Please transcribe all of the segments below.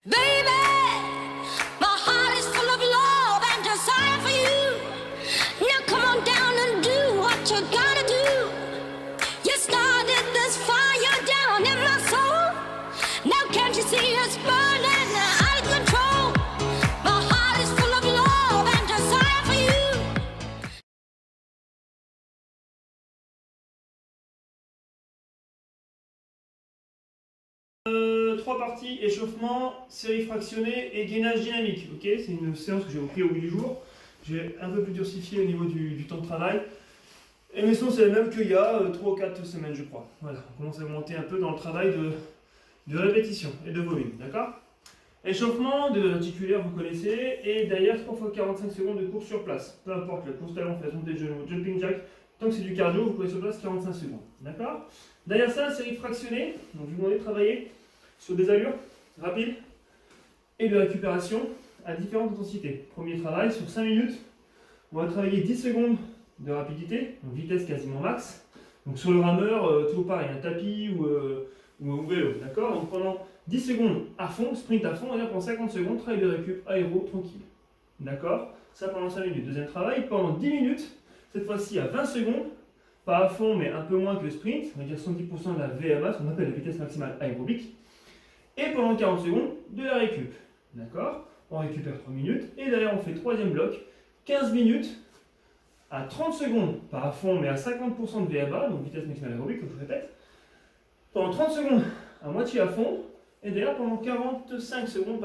Baby, my heart is full of love and desire for you. Now come on down and do what you gotta do. You started this fire down in my soul. Now can't you see it's burning out of control? My heart is full of love and desire for you. Trois parties, échauffement, série fractionnée et gainage dynamique. Ok, c'est une séance que j'ai repris au bout du jour. J'ai un peu plus diversifié au niveau du temps de travail. Et mes sons, c'est les mêmes qu'il y a 3 ou 4 semaines, je crois. Voilà, on commence à monter un peu dans le travail de répétition et de volume, d'accord? Échauffement de l'articulaire, vous connaissez, et d'ailleurs 3 fois 45 secondes de course sur place. Peu importe la course talon, la zone des genoux, jumping jack, tant que c'est du cardio, vous pouvez sur place 45 secondes, d'accord? Derrière ça, série fractionnée, donc je vous demande de travailler sur des allures rapides et de récupération à différentes intensités. Premier travail, sur 5 minutes, on va travailler 10 secondes de rapidité, donc vitesse quasiment max. Donc sur le rameur, toujours pareil, un tapis ou vélo, d'accord? Donc pendant 10 secondes à fond, sprint à fond, et là pendant 50 secondes, travail de récup aéro tranquille. D'accord? Ça pendant 5 minutes. Deuxième travail, pendant 10 minutes, cette fois-ci à 20 secondes, pas à fond mais un peu moins que le sprint, on va dire 110% de la VMA, ce qu'on appelle la vitesse maximale aérobique. Et pendant 40 secondes, de la récup. D'accord? On récupère 3 minutes, et derrière on fait troisième bloc, 15 minutes à 30 secondes, pas à fond mais à 50% de VMA, donc vitesse maximale aérobique, comme je répète. Pendant 30 secondes à moitié à fond, et derrière pendant 45 secondes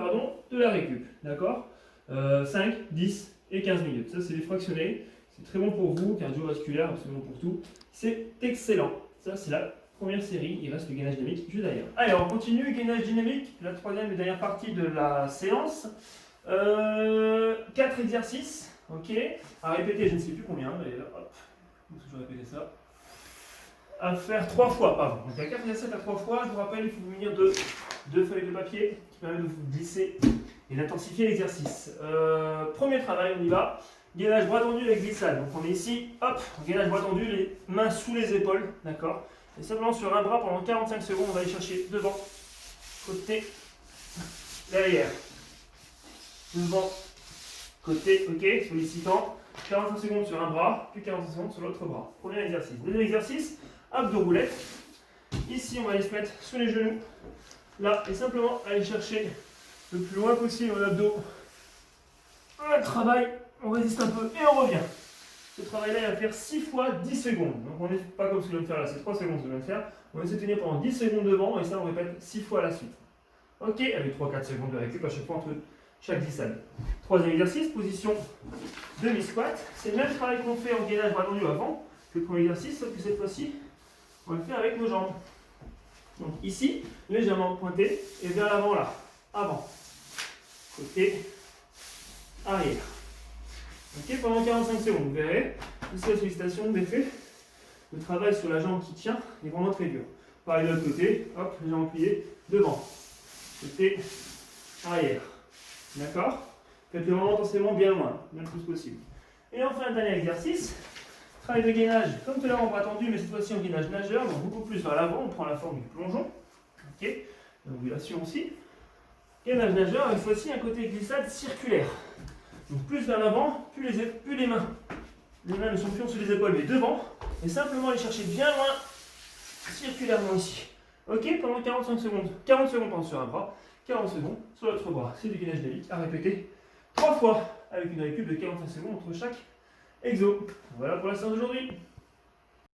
de la récup. D'accord? 5, 10 et 15 minutes. Ça, c'est des fractionnés. C'est très bon pour vous, cardiovasculaire, absolument pour tout. C'est excellent. Ça, c'est la première série. Il reste le gainage dynamique juste derrière. Allez, on continue. Gainage dynamique, la troisième et dernière partie de la séance. 4 exercices. Ok. À répéter, je ne sais plus combien. Mais hop, je vais répéter ça. À faire 3 fois, pardon. Donc, il y a 4 exercices à 3 fois. Je vous rappelle, il faut vous munir de 2 feuilles de papier qui permettent de vous glisser et d'intensifier l'exercice. Premier travail, on y va. Gainage bras tendu avec glissade. Donc on est ici, hop, gainage bras tendu, les mains sous les épaules, d'accord? Et simplement sur un bras pendant 45 secondes, on va aller chercher devant, côté, derrière. Devant, côté, ok, sollicitant. 45 secondes sur un bras, puis 45 secondes sur l'autre bras. Premier exercice. Deuxième exercice, abdos roulette. Ici, on va aller se mettre sous les genoux. Là, et simplement aller chercher le plus loin possible en abdos. On travaille, on résiste un peu et on revient. Ce travail-là, il va faire 6 fois 10 secondes. Donc on n'est pas comme ce que je viens de faire là, c'est 3 secondes ce que je viens de faire. On va se tenir pendant 10 secondes devant et ça, on répète 6 fois à la suite. Ok, avec 3-4 secondes de récup à chaque fois entre chaque glissade. Troisième exercice, position demi-squat. C'est le même travail qu'on fait en gainage bras tendu avant que le premier exercice, sauf que cette fois-ci, on va le faire avec nos jambes. Donc ici, légèrement pointé et vers l'avant là. Avant. Côté. Arrière. Ok, pendant 45 secondes. Vous verrez, ici la sollicitation d'effet. Le travail sur la jambe qui tient est vraiment très dur. Pareil de l'autre côté. Hop, les jambes pliées. Devant. Côté. Arrière. D'accord? Faites-le vraiment intensément bien loin, le plus possible. Et enfin, le dernier exercice. Travail de gainage, comme tout à l'heure en bras tendu, mais cette fois-ci en gainage nageur, donc beaucoup plus vers l'avant, on prend la forme du plongeon. Ok, l'angulation aussi. Gainage nageur, cette fois-ci un côté glissade circulaire. Donc plus vers l'avant, plus les mains. Les mains ne sont plus sur les épaules, mais devant. Et simplement aller chercher bien loin, circulairement ici. Ok, pendant 45 secondes. 40 secondes sur un bras, 40 secondes sur l'autre bras. C'est du gainage dynamique à répéter 3 fois, avec une récup de 45 secondes entre chaque exo. Voilà pour la séance d'aujourd'hui.